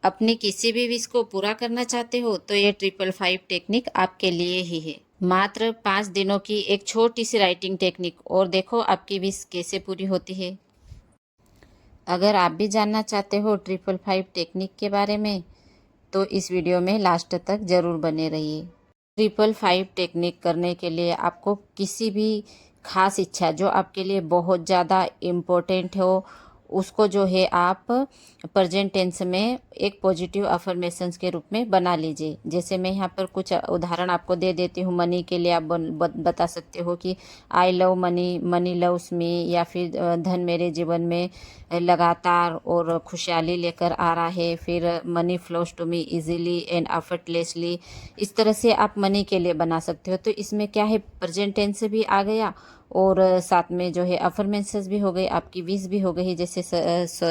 अपनी किसी भी विश को पूरा करना चाहते हो तो ये 555 टेक्निक आपके लिए ही है। मात्र 5 दिनों की एक छोटी सी राइटिंग टेक्निक और देखो आपकी विश कैसे पूरी होती है। अगर आप भी जानना चाहते हो 555 टेक्निक के बारे में तो इस वीडियो में लास्ट तक ज़रूर बने रहिए। 555 टेक्निक करने के लिए आपको किसी भी खास इच्छा जो आपके लिए बहुत ज़्यादा इम्पोर्टेंट हो उसको जो है आप प्रेजेंट टेंस में एक पॉजिटिव अफर्मेशंस के रूप में बना लीजिए। जैसे मैं यहाँ पर कुछ उदाहरण आपको दे देती हूँ। मनी के लिए आप बता सकते हो कि I love money, money loves me, या फिर धन मेरे जीवन में लगातार और खुशहाली लेकर आ रहा है। फिर money flows to me easily and effortlessly. इस तरह से आप मनी के लिए बना सकते हो। तो इसमें क्या है, प्रेजेंट टेंस भी आ गया और साथ में जो है अफर्मेशंस भी हो गई, आपकी विश भी हो गई। जैसे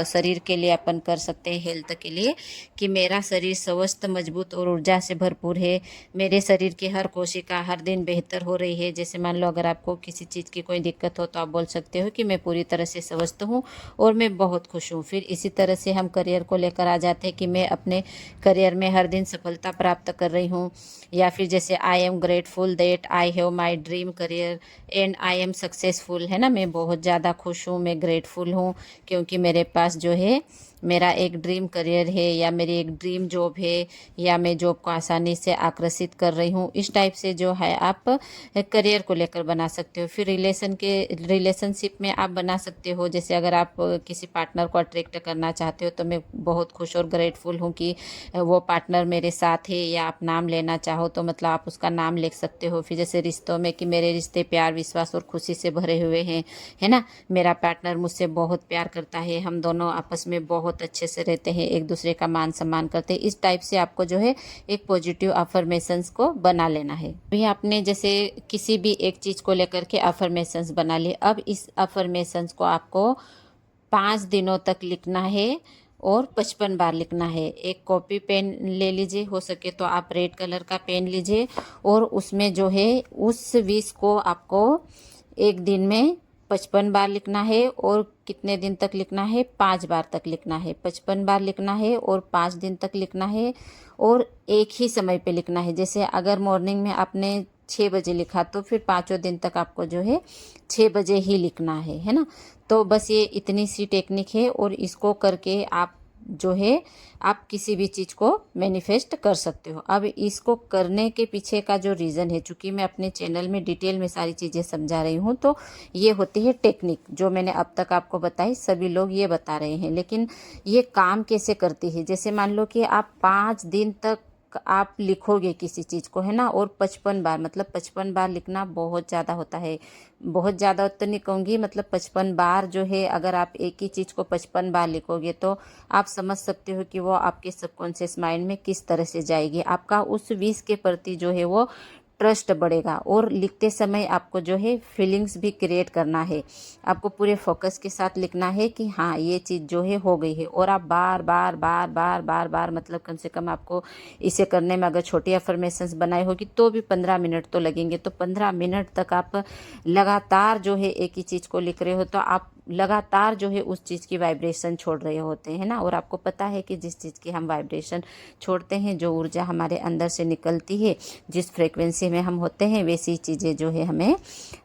शरीर के लिए अपन कर सकते हैं, हेल्थ के लिए, कि मेरा शरीर स्वस्थ, मजबूत और ऊर्जा से भरपूर है। मेरे शरीर की हर कोशिका हर दिन बेहतर हो रही है। जैसे मान लो अगर आपको किसी चीज़ की कोई दिक्कत हो तो आप बोल सकते हो कि मैं पूरी तरह से स्वस्थ हूँ और मैं बहुत खुश हूँ। फिर इसी तरह से हम करियर को लेकर आ जाते हैं कि मैं अपने करियर में हर दिन सफलता प्राप्त कर रही हूँ। या फिर जैसे I am grateful that I have my dream career and I am successful, है ना। मैं बहुत ज़्यादा खुश हूँ, मैं ग्रेटफुल हूँ क्योंकि मेरे पास जो है मेरा एक ड्रीम करियर है या मेरी एक ड्रीम जॉब है, या मैं जॉब को आसानी से आकर्षित कर रही हूँ। इस टाइप से जो है आप करियर को लेकर बना सकते हो। फिर रिलेशनशिप में आप बना सकते हो। जैसे अगर आप किसी पार्टनर को अट्रैक्ट करना चाहते हो तो मैं बहुत खुश और ग्रेटफुल हूँ कि वो पार्टनर मेरे साथ है, या आप नाम लेना चाहो तो मतलब आप उसका नाम लिख सकते हो। फिर जैसे रिश्तों में कि मेरे रिश्ते प्यार, विश्वास और खुशी से भरे हुए हैं, है ना। मेरा पार्टनर मुझसे बहुत प्यार करता है, हम दोनों आपस में बहुत अच्छे से रहते हैं, एक दूसरे का मान सम्मान करते हैं। इस टाइप से आपको जो है एक पॉजिटिव अफर्मेशंस को बना लेना है। अभी आपने जैसे किसी भी एक चीज़ को लेकर के अफर्मेशंस बना लिए। अब इस अफर्मेशंस को आपको 5 दिनों तक लिखना है और 55 बार लिखना है। एक कॉपी पेन ले लीजिए, हो सके तो आप रेड कलर का पेन लीजिए और उसमें जो है उस विश को आपको एक दिन में 55 बार लिखना है। और कितने दिन तक लिखना है, 5 बार तक लिखना है। 55 बार लिखना है और 5 दिन तक लिखना है और एक ही समय पे लिखना है। जैसे अगर मॉर्निंग में आपने 6 बजे लिखा तो फिर 5 दिन तक आपको जो है 6 बजे ही लिखना है ना। तो बस ये इतनी सी टेक्निक है और इसको करके आप जो है आप किसी भी चीज़ को मैनिफेस्ट कर सकते हो। अब इसको करने के पीछे का जो रीज़न है, चूँकि मैं अपने चैनल में डिटेल में सारी चीज़ें समझा रही हूँ, तो ये होती है टेक्निक जो मैंने अब तक आपको बताई। सभी लोग ये बता रहे हैं, लेकिन ये काम कैसे करती है। जैसे मान लो कि आप 5 दिन तक आप लिखोगे किसी चीज़ को, है ना, और 55 बार, मतलब 55 बार लिखना बहुत ज़्यादा होता है। बहुत ज़्यादा तो नहीं कहूँगी, मतलब 55 बार जो है अगर आप एक ही चीज़ को 55 बार लिखोगे तो आप समझ सकते हो कि वो आपके सबकॉन्शियस माइंड में किस तरह से जाएगी। आपका उस विश के प्रति जो है वो ट्रस्ट बढ़ेगा। और लिखते समय आपको जो है फीलिंग्स भी क्रिएट करना है। आपको पूरे फोकस के साथ लिखना है कि हाँ ये चीज़ जो है हो गई है। और आप बार बार बार बार बार बार मतलब कम से कम आपको इसे करने में, अगर छोटी अफर्मेशंस बनाई होगी तो भी 15 मिनट तो लगेंगे। तो 15 मिनट तक आप लगातार जो है एक ही चीज़ को लिख रहे हो तो आप लगातार जो है उस चीज़ की वाइब्रेशन छोड़ रहे होते हैं ना। और आपको पता है कि जिस चीज़ की हम वाइब्रेशन छोड़ते हैं, जो ऊर्जा हमारे अंदर से निकलती है, जिस फ्रेक्वेंसी में हम होते हैं, वैसी चीज़ें जो है हमें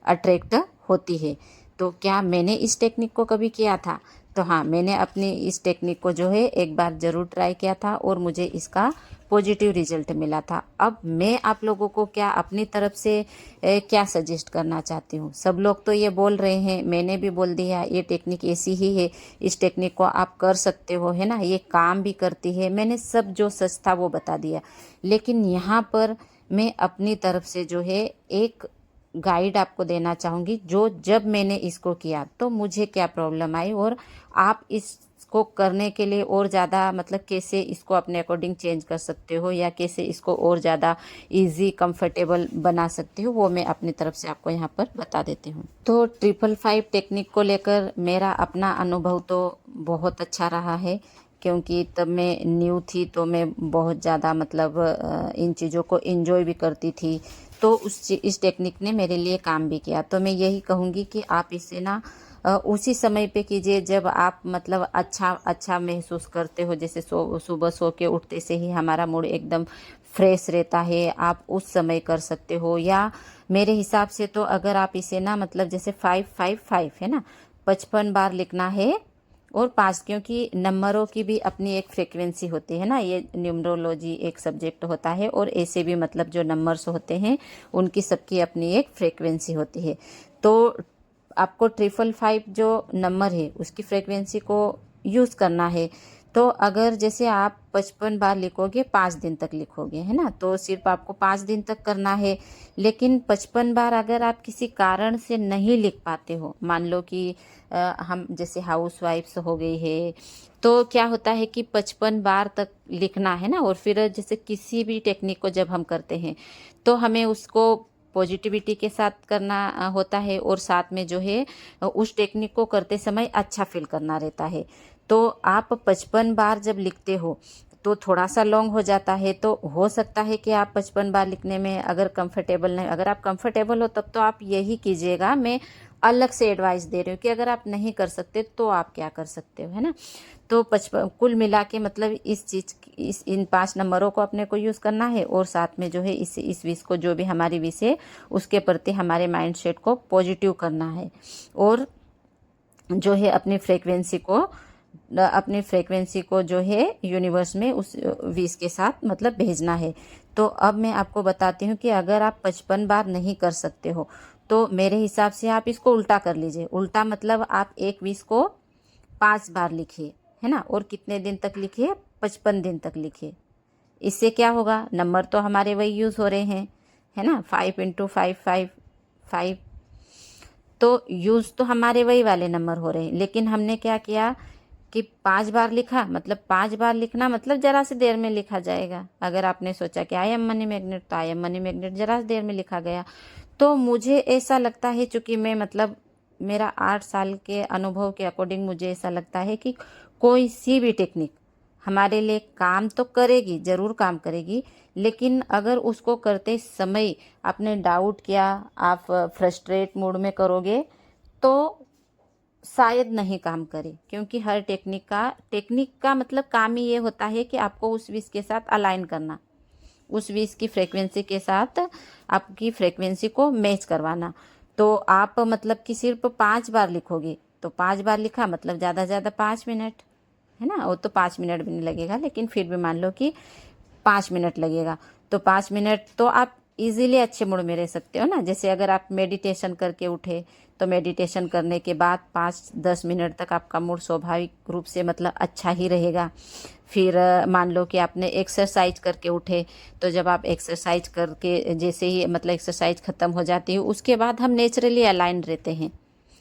अट्रैक्ट होती है। तो क्या मैंने इस टेक्निक को कभी किया था? तो हाँ, मैंने अपनी इस टेक्निक को जो है एक बार ज़रूर ट्राई किया था और मुझे इसका पॉजिटिव रिजल्ट मिला था। अब मैं आप लोगों को क्या अपनी तरफ से क्या सजेस्ट करना चाहती हूँ। सब लोग तो ये बोल रहे हैं, मैंने भी बोल दिया ये टेक्निक ऐसी ही है, इस टेक्निक को आप कर सकते हो, है ना, ये काम भी करती है। मैंने सब जो सच था वो बता दिया। लेकिन यहाँ पर मैं अपनी तरफ से जो है एक गाइड आपको देना चाहूँगी, जो जब मैंने इसको किया तो मुझे क्या प्रॉब्लम आई और आप इसको करने के लिए और ज़्यादा मतलब कैसे इसको अपने अकॉर्डिंग चेंज कर सकते हो, या कैसे इसको और ज़्यादा इजी कंफर्टेबल बना सकते हो, वो मैं अपनी तरफ से आपको यहाँ पर बता देती हूँ। तो 555 टेक्निक को लेकर मेरा अपना अनुभव तो बहुत अच्छा रहा है, क्योंकि तब मैं न्यू थी तो मैं बहुत ज़्यादा मतलब इन चीज़ों को एंजॉय भी करती थी। तो इस टेक्निक ने मेरे लिए काम भी किया। तो मैं यही कहूँगी कि आप इसे ना उसी समय पे कीजिए जब आप मतलब अच्छा महसूस करते हो। जैसे सुबह सो के उठते से ही हमारा मूड एकदम फ्रेश रहता है, आप उस समय कर सकते हो। या मेरे हिसाब से तो अगर आप इसे ना मतलब जैसे 555 है ना, 55 बार लिखना है। और 5, क्योंकि नंबरों की भी अपनी एक फ्रीक्वेंसी होती है ना, ये न्यूमरोलॉजी एक सब्जेक्ट होता है, और ऐसे भी मतलब जो नंबर्स होते हैं उनकी सबकी अपनी एक फ्रीक्वेंसी होती है। तो आपको 555 जो नंबर है उसकी फ्रीक्वेंसी को यूज़ करना है। तो अगर जैसे आप 55 बार लिखोगे, 5 दिन तक लिखोगे, है ना, तो सिर्फ आपको 5 दिन तक करना है। लेकिन 55 बार अगर आप किसी कारण से नहीं लिख पाते हो, मान लो कि हम जैसे हाउस वाइफ्स हो गई है, तो क्या होता है कि 55 बार तक लिखना है ना। और फिर जैसे किसी भी टेक्निक को जब हम करते हैं तो हमें उसको पॉजिटिविटी के साथ करना होता है, और साथ में जो है उस टेक्निक को करते समय अच्छा फील करना रहता है। तो आप 55 बार जब लिखते हो तो थोड़ा सा लॉन्ग हो जाता है, तो हो सकता है कि आप 55 बार लिखने में अगर कंफर्टेबल नहीं, अगर आप कंफर्टेबल हो तब तो आप यही कीजिएगा। मैं अलग से एडवाइस दे रही हूँ कि अगर आप नहीं कर सकते तो आप क्या कर सकते हो, है ना। तो 55 कुल मिला के मतलब इस इन 5 नंबरों को अपने को यूज़ करना है, और साथ में जो है इस विश को, जो भी हमारी विश है उसके प्रति हमारे माइंड सेट को पॉजिटिव करना है। और जो है अपनी फ्रेक्वेंसी को जो है यूनिवर्स में उस विश के साथ मतलब भेजना है। तो अब मैं आपको बताती हूँ कि अगर आप 55 बार नहीं कर सकते हो तो मेरे हिसाब से आप इसको उल्टा कर लीजिए। उल्टा मतलब आप एक विश को 5 बार लिखिए, है ना, और कितने दिन तक लिखिए, 55 दिन तक लिखिए। इससे क्या होगा, नंबर तो हमारे वही यूज़ हो रहे हैं, है ना, 5 × 5 = 5 तो यूज़ तो हमारे वही वाले नंबर हो रहे हैं। लेकिन हमने क्या किया कि 5 बार लिखा, मतलब 5 बार लिखना मतलब जरा सी देर में लिखा जाएगा। अगर आपने सोचा कि आई एम मनी मैग्नेट, तो आई एम मनी मैग्नेट जरा सी देर में लिखा गया। तो मुझे ऐसा लगता है, चूँकि मैं मतलब मेरा 8 साल के अनुभव के अकॉर्डिंग मुझे ऐसा लगता है कि कोई सी भी टेक्निक हमारे लिए काम तो करेगी, ज़रूर काम करेगी, लेकिन अगर उसको करते समय आपने डाउट किया, आप फ्रस्ट्रेट मूड में करोगे तो शायद नहीं काम करे। क्योंकि हर टेक्निक का मतलब काम ही ये होता है कि आपको उस विश के साथ अलाइन करना, उस विश की फ्रीक्वेंसी के साथ आपकी फ्रीक्वेंसी को मैच करवाना। तो आप मतलब कि सिर्फ 5 बार लिखोगे, तो 5 बार लिखा मतलब ज़्यादा से ज़्यादा 5 मिनट, है ना। वो तो 5 मिनट भी नहीं लगेगा, लेकिन फिर भी मान लो कि 5 मिनट लगेगा। तो 5 मिनट तो आप इजीली अच्छे मूड में रह सकते हो ना। जैसे अगर आप मेडिटेशन करके उठे तो मेडिटेशन करने के बाद 5-10 मिनट तक आपका मूड स्वाभाविक रूप से मतलब अच्छा ही रहेगा। फिर मान लो कि आपने एक्सरसाइज करके उठे, तो जब आप एक्सरसाइज करके जैसे ही मतलब एक्सरसाइज ख़त्म हो जाती है, उसके बाद हम नेचुरली अलाइन रहते हैं।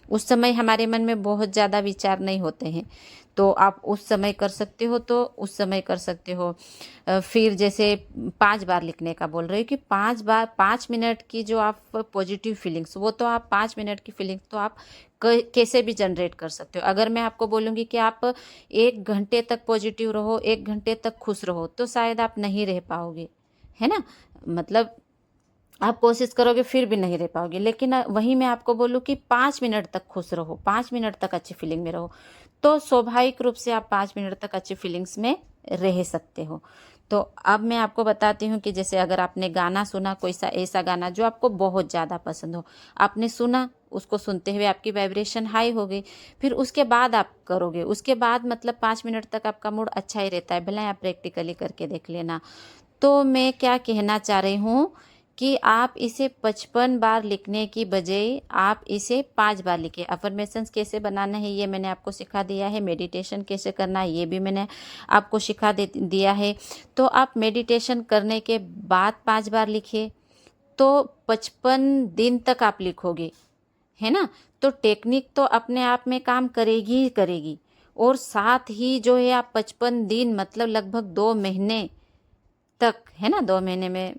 उस समय हमारे मन में बहुत ज़्यादा विचार नहीं होते हैं, तो आप उस समय कर सकते हो, तो उस समय कर सकते हो। फिर जैसे 5 बार लिखने का बोल रही हूँ कि 5 बार 5 मिनट की जो आप पॉजिटिव फीलिंग्स, वो तो आप 5 मिनट की फीलिंग्स तो आप कैसे भी जनरेट कर सकते हो। अगर मैं आपको बोलूँगी कि आप 1 घंटे तक पॉजिटिव रहो, 1 घंटे तक खुश रहो, तो शायद आप नहीं रह पाओगे, है ना। मतलब आप कोशिश करोगे फिर भी नहीं रह पाओगे। लेकिन वहीं मैं आपको बोलूँ कि 5 मिनट तक खुश रहो, 5 मिनट तक अच्छी फीलिंग में रहो, तो स्वाभाविक रूप से आप 5 मिनट तक अच्छी फीलिंग्स में रह सकते हो। तो अब मैं आपको बताती हूँ कि जैसे अगर आपने गाना सुना, कोई सा ऐसा गाना जो आपको बहुत ज़्यादा पसंद हो, आपने सुना, उसको सुनते हुए आपकी वाइब्रेशन हाई हो गई, फिर उसके बाद आप करोगे, उसके बाद मतलब 5 मिनट तक आपका मूड अच्छा ही रहता है। भले आप प्रैक्टिकली करके देख लेना। तो मैं क्या कहना चाह रही हूँ कि आप इसे 55 बार लिखने की बजाय आप इसे 5 बार लिखें। अफर्मेशंस कैसे बनाना है ये मैंने आपको सिखा दिया है, मेडिटेशन कैसे करना है ये भी मैंने आपको सिखा दिया है। तो आप मेडिटेशन करने के बाद 5 बार लिखिए, तो 55 दिन तक आप लिखोगे, है ना। तो टेक्निक तो अपने आप में काम करेगी ही करेगी, और साथ ही जो है आप 55 दिन मतलब लगभग 2 महीने तक, है ना, 2 महीने में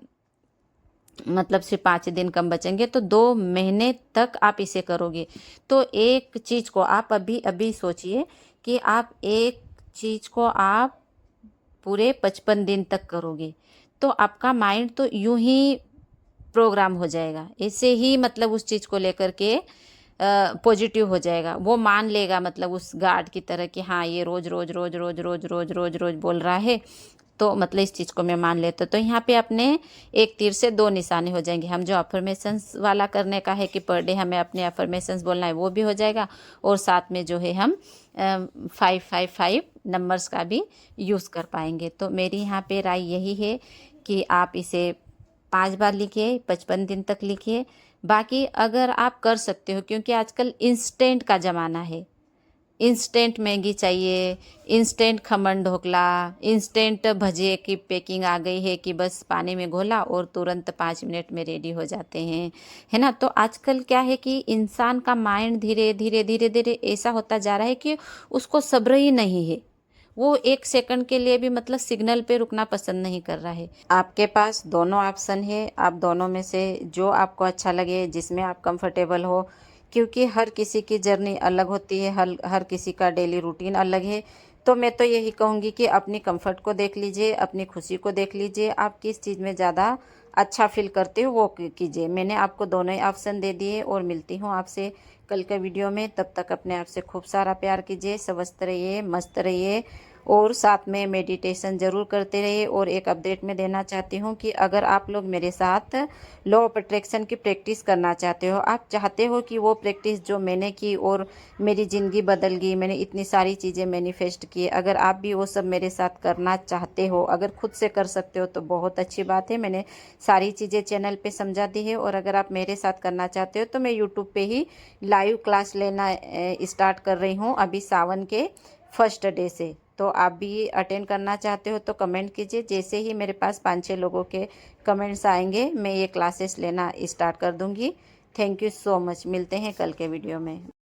मतलब सिर्फ 5 दिन कम बचेंगे, तो 2 महीने तक आप इसे करोगे। तो एक चीज़ को आप अभी अभी सोचिए कि आप एक चीज़ को आप पूरे 55 दिन तक करोगे, तो आपका माइंड तो यूं ही प्रोग्राम हो जाएगा, ऐसे ही मतलब उस चीज़ को लेकर के पॉजिटिव हो जाएगा, वो मान लेगा, मतलब उस गार्ड की तरह कि हाँ ये रोज रोज रोज रोज रोज रोज रोज रोज बोल रहा है, तो मतलब इस चीज़ को मैं मान लेता हूँ। तो यहाँ पे अपने एक तीर से दो निशाने हो जाएंगे। हम जो अफर्मेशंस वाला करने का है कि पर डे हमें अपने अफर्मेशंस बोलना है, वो भी हो जाएगा, और साथ में जो है हम 555 नंबर्स का भी यूज़ कर पाएंगे। तो मेरी यहाँ पे राय यही है कि आप इसे 5 बार लिखिए, 55 दिन तक लिखिए। बाकी अगर आप कर सकते हो, क्योंकि आजकल इंस्टेंट का ज़माना है, इंस्टेंट मैगी चाहिए, इंस्टेंट खमन ढोकला, इंस्टेंट भजिए की पैकिंग आ गई है कि बस पानी में घोला और तुरंत 5 मिनट में रेडी हो जाते हैं, है ना। तो आजकल क्या है कि इंसान का माइंड धीरे धीरे धीरे धीरे ऐसा होता जा रहा है कि उसको सब्र ही नहीं है, वो 1 सेकंड के लिए भी मतलब सिग्नल पे रुकना पसंद नहीं कर रहा है। आपके पास दोनों ऑप्शन है, आप दोनों में से जो आपको अच्छा लगे, जिसमें आप कंफर्टेबल हो, क्योंकि हर किसी की जर्नी अलग होती है, हर किसी का डेली रूटीन अलग है। तो मैं तो यही कहूँगी कि अपनी कंफर्ट को देख लीजिए, अपनी खुशी को देख लीजिए, आप किस चीज़ में ज़्यादा अच्छा फील करते हो वो कीजिए। मैंने आपको दोनों ही ऑप्शन दे दिए, और मिलती हूँ आपसे कल के वीडियो में। तब तक अपने आप से खूब सारा प्यार कीजिए, स्वस्थ रहिए, मस्त रहिए, और साथ में मेडिटेशन ज़रूर करते रहिए। और एक अपडेट में देना चाहती हूँ कि अगर आप लोग मेरे साथ लॉ ऑफ अट्रैक्शन की प्रैक्टिस करना चाहते हो, आप चाहते हो कि वो प्रैक्टिस जो मैंने की और मेरी ज़िंदगी बदल गई, मैंने इतनी सारी चीज़ें मैनिफेस्ट की, अगर आप भी वो सब मेरे साथ करना चाहते हो, अगर खुद से कर सकते हो तो बहुत अच्छी बात है। मैंने सारी चीज़ें चैनल पे समझा दी है। और अगर आप मेरे साथ करना चाहते हो तो मैं यूट्यूब पे ही लाइव क्लास लेना स्टार्ट कर रही हूँ अभी सावन के फर्स्ट डे से। तो आप भी अटेंड करना चाहते हो तो कमेंट कीजिए। जैसे ही मेरे पास 5-6 लोगों के कमेंट्स आएंगे, मैं ये क्लासेस लेना स्टार्ट कर दूंगी। Thank you so much. मिलते हैं कल के वीडियो में।